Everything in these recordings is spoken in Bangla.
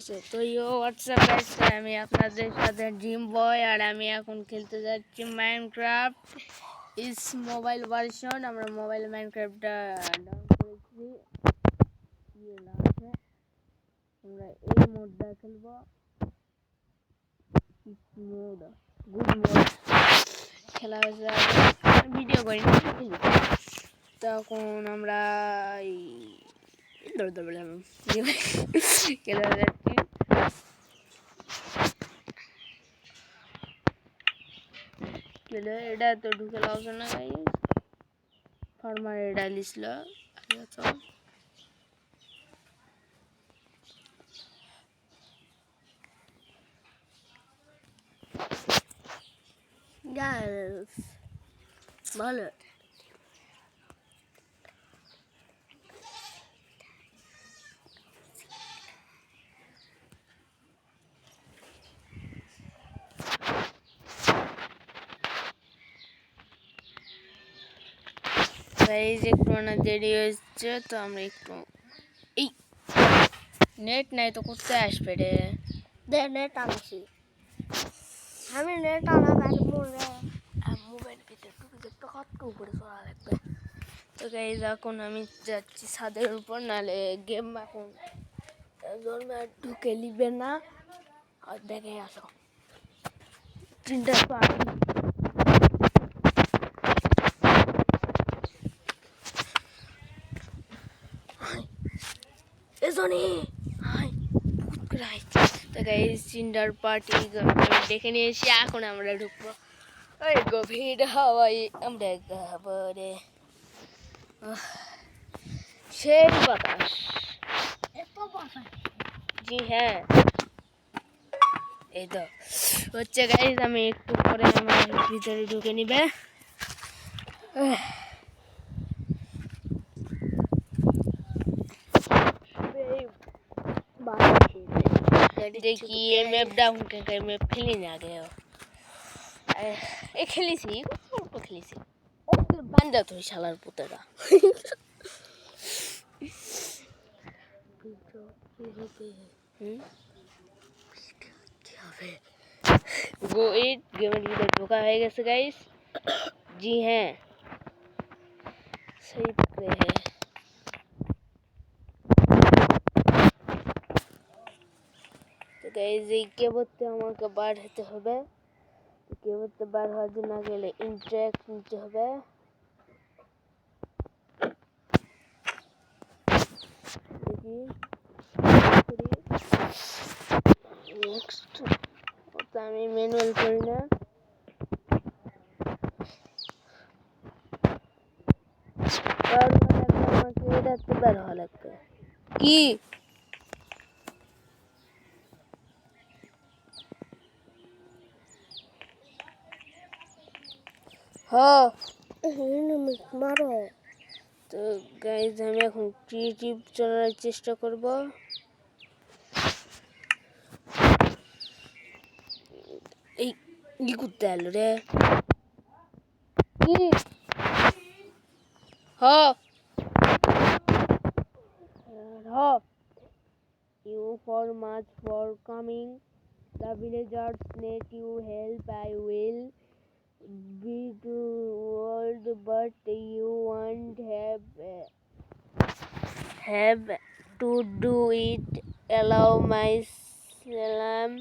তো হোয়াটসঅ্যাপ গাইস, আমি আপনাদের সাথে জিম বয় আর আমি এখন খেলতে যাচ্ছি মাইনক্রাফট ইস মোবাইল ভার্সন। আমরা মোবাইল মাইনক্রাফটটা ডাউন করেছি। আমরা এই মোডটা খেলবো, মোড গুড মোড খেলা হয়েছে, ভিডিও করি খেলি। তখন আমরা খেলা যাচ্ছি। এটা তো ঢুকে লাগছে না গাইস, ফার্মার এটা লিখল আচ্ছা। গাইস ভালো এই যে একটু না দেরি হয়েছে, তো আমরা একটু এই নেট নাই তো করতে আসবে রে। দে নেট আনছি আমি, নেট আনা পারবো রে। মোবাইল ভিতরে একটু কত করে চলা লাগবে। তো গাইস এখন আমি যাচ্ছি ছাদের উপর, নাহলে গেম এখন ঢুকে নিবে না। আর দেখে আসো চিন্তা পারি চিন্ডার পার্টি দেখে নিয়ে এসে এখন আমরা ঢুকবো ওই গভীর হাওয়াই। আমরা গাবো রে, সেই বাতাস। জি হ্যাঁ, এই তো হচ্ছে গাইস। আমি একটু পরে আমার ভিতরে ঢুকে নিবে। देखी ये मैप डाउन करके मैप खेलने आ गए हो। ये खेली सी को खेली सी बंदा तो शालार पुतरा गो इट गेम में धोखा है कैसे गाइस। जी हैं, सही पकड़े हैं। গাইস এই কেবলতে আমাকে বার হতে হবে। কেবলতে বার হওয়ার জন্য গেলে ইন্টারেক্ট নিতে হবে। দেখি নেক্সট ওটা আমি ম্যানুয়াল করি না। আমাকে এটাতে বার হওয়া লাগবে কি মারো। তো গাইজ আমি এখন ক্রিয়েটিভ চলার চেষ্টা করব। এই কি করতে এলো রে কি you for much for coming. The villagers need you help. I will be to world, but you won't have to do it. Allow my salam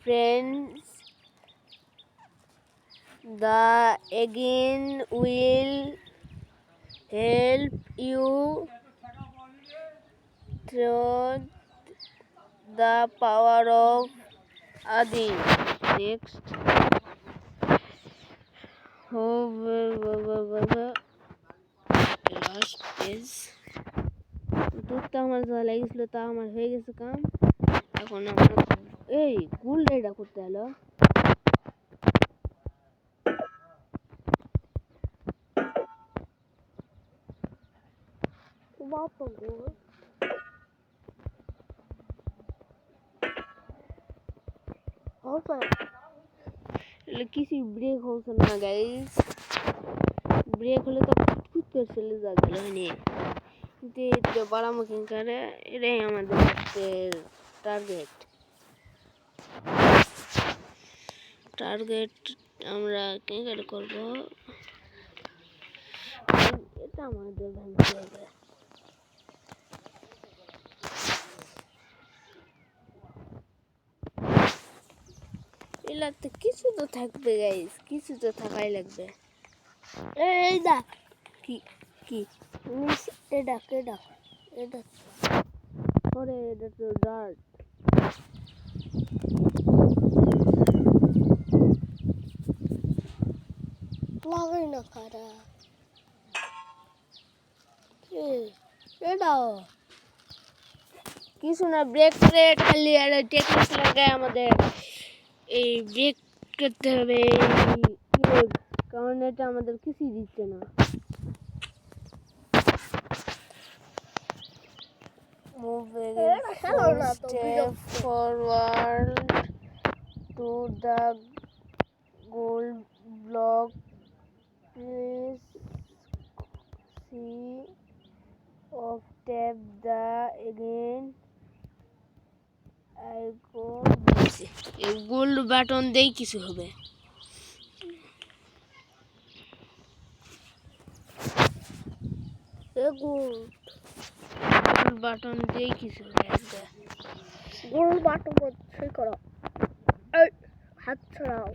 friends. The again will help you through the power of Adi. Next. Last page. দুধটা আমার যা লাগিয়েছিল তা আমার হয়ে গেছে কাম। এখন আমরা এই গুল এটা করতে হলো। किसी ब्रेक हो सकना गाइस, ब्रेक হলে তো খুব করে চলে যাবে। মানে যে বড় মুখিং করে এটাই আমাদের টার্গেট আমরা কি করে করব? এটা আমাদের ভাঙতে হবে। এলাতে কিছু তো থাকবে গাইস, কিছু তো থাকাই লাগবে। এই দেখ কি কি এটা করে? এটা তো ডার্ট। লাগাই না খারা এটা কিছু না, ব্রেক প্লেট খালি আর টেকনিক লাগায় আমাদের এই ব্রেক করতে হবে, কারণ এটা আমাদের কিছুই দিচ্ছে না। Moving full step forward to the goal block. Please see of tap the again icon. এই গোল্ড বাটন দেই কিছু হবে। গোল্ড বাটন দেই কিছু হবে। গোল বাটন বসে করো হাত ছড়াও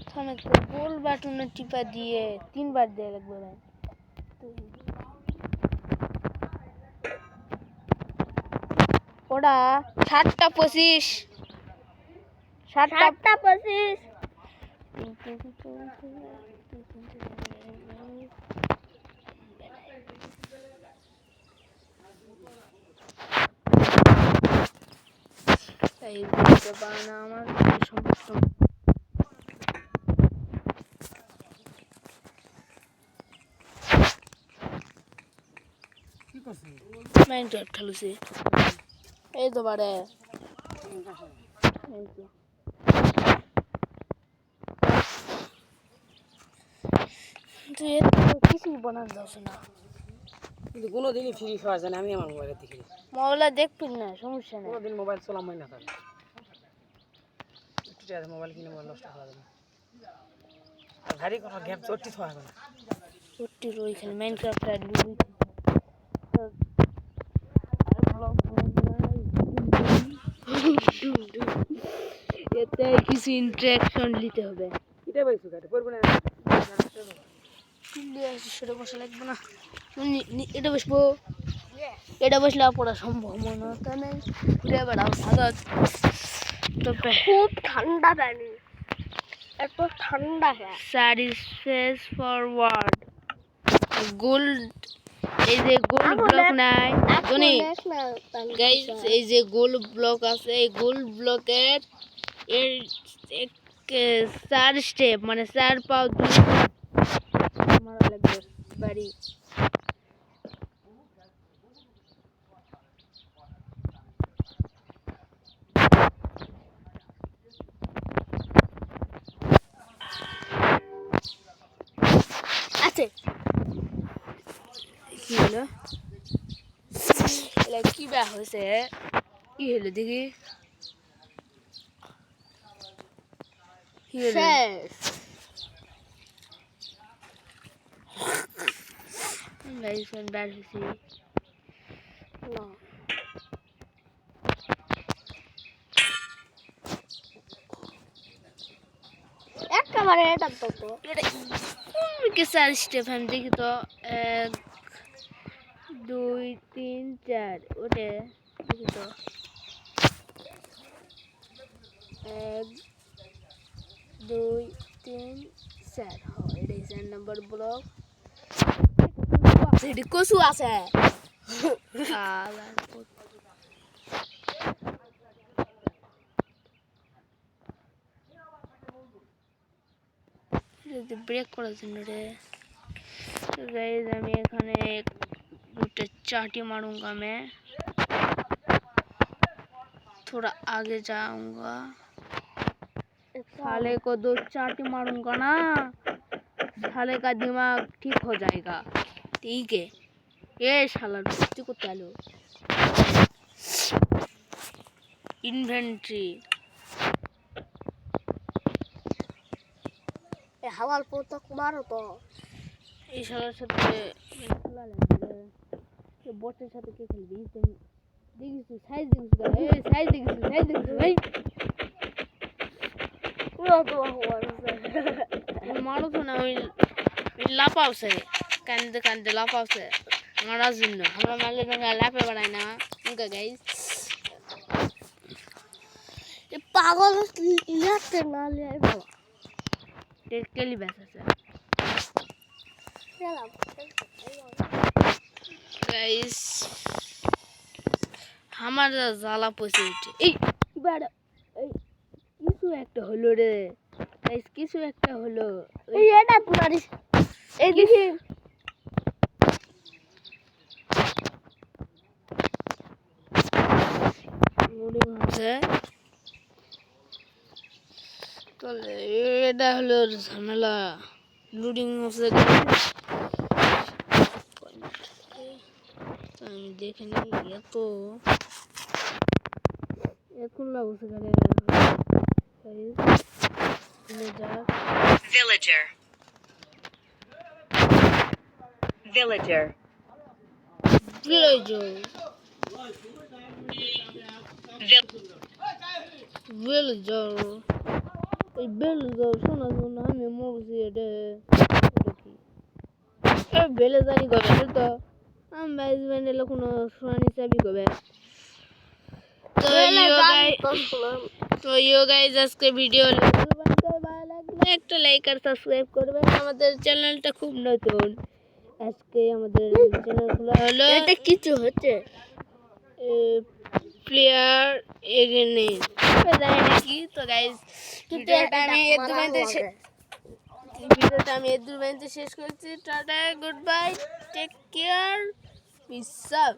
থামে তো, গোল বাটনে টিপা দিয়ে 3 বার দেয়া লাগবে ভাই। ওটা 7:25 7:25 এই বুঝতে পারে না আমার সমস্যা। মাইনক্রাফট খেলুছি এই তো বারে, এই তো তুই এত কিছুই বানার দোষ না, কিন্তু কোনোদিনই ফ্রি খাওয়া যায় না। আমি আমার মোবাইলে দেখি মোবাইলে দেখবি না, সমস্যা নেই। কোনোদিন মোবাইল চলাম না থাকে, একটু টাকা মোবাইল কিনে মোবাইল নষ্ট করা যাবে আর ভারী কথা গ্যাপ চট্টি থাকা হবে না। ওটির ওইখানে মাইনক্রাফট আর লুবি এতে কিছু ইন্টারাকশন নিতে হবে। এটা পাইছো কাটে পড়বে না, সেটা বসা লাগবে না, এটা বসবো, এটা বসলে পড়া সম্ভাবনা নেই। ঘুরে বেড়াও সাদা, তবে খুব ঠান্ডা পানি এত ঠান্ডা হ্যাঁ সার্ভিস ফরওয়ার্ড গোল্ড, এই যে গোল্ড ব্লক নাই জানি গাইস, এই যে গোল্ড ব্লক আছে, এই গোল্ড ব্লকের এর 4 স্টেপ মানে 4 পাও মারা লাগবে বাড়ি। আছে কি হলো? এলা কি বা হয়েছে? কি হলো দেখি? কি হলো? শেষ গাইস আমি বার হয়েছি না একেবারে এটা তো কে 4 স্টেপ আমি দেখি তো, 1 2 3 4 ওটা দেখি তো, 1 2 3 4 হয় এটাই 4 নম্বর ব্লক। এটি কচু আছে ব্রেক করার জন্য রে গাইস আমি এখানে দুটো चाटी मारूंगा मैं, थोड़ा आगे जाऊंगा, साले को 2 चाटी मारूंगा ना, साले का दिमाग ठीक हो जाएगा। ठीक है ये साला को चालू ইনভেন্টরি। এই হাওয়ার পোতক মারো তো। এই শালার সাথে খেলা লাগবে। বটের সাথে কে খেলবি? দেখিস সাইজ দেখিস, সাইজ দেখিস ভাই। পুরো তো হাওয়ার আছে। মারো তো না, ওই লাফাওছে, কান্দে কান্দে লাফাওছে মারার জন্য। আমরা মারলে তোমরা লাফে বেড়াই না ওকে গাইস। এই পাগল লিয়াতে না লিয়াই ভালো। কেলি ব্যাস আছে খেলাম। গাইস। আমার যা জ্বালা পচে উঠে। এই বাড়া, এই কিছু একটা হলো রে গাইস, কিছু একটা হলো। এই এটা মারিস। এই দেখি লোডিং হচ্ছে। তাহলে এটা হলো ঝামেলা, লোডিং হচ্ছে। আমি দেখে নিই এত এখন লাগছে গাড়ি Villager. Villager. ভিলেজার ভিলেজার এই ভিলেজার শোনা শোনা আমি মরছি। এটা কি ভিলেজারই কবে তো আমি বাইশ ব্যান্ডেল কোনো শোনানি চাবি কবে। তো ইউ গাইজ আজকে ভিডিও ভালো লাগলে একটা লাইক আর সাবস্ক্রাইব করবেন। আমাদের চ্যানেলটা খুব নতুন, আজকে আমাদের চ্যানেলগুলো হলো এটা কিছু হচ্ছে। প্লেয়ার এগেনে জানি না কি। তো গাইজ ভিডিওটা আমি এর দূর শেষ করছি। Tata, good bye, take care, peace out.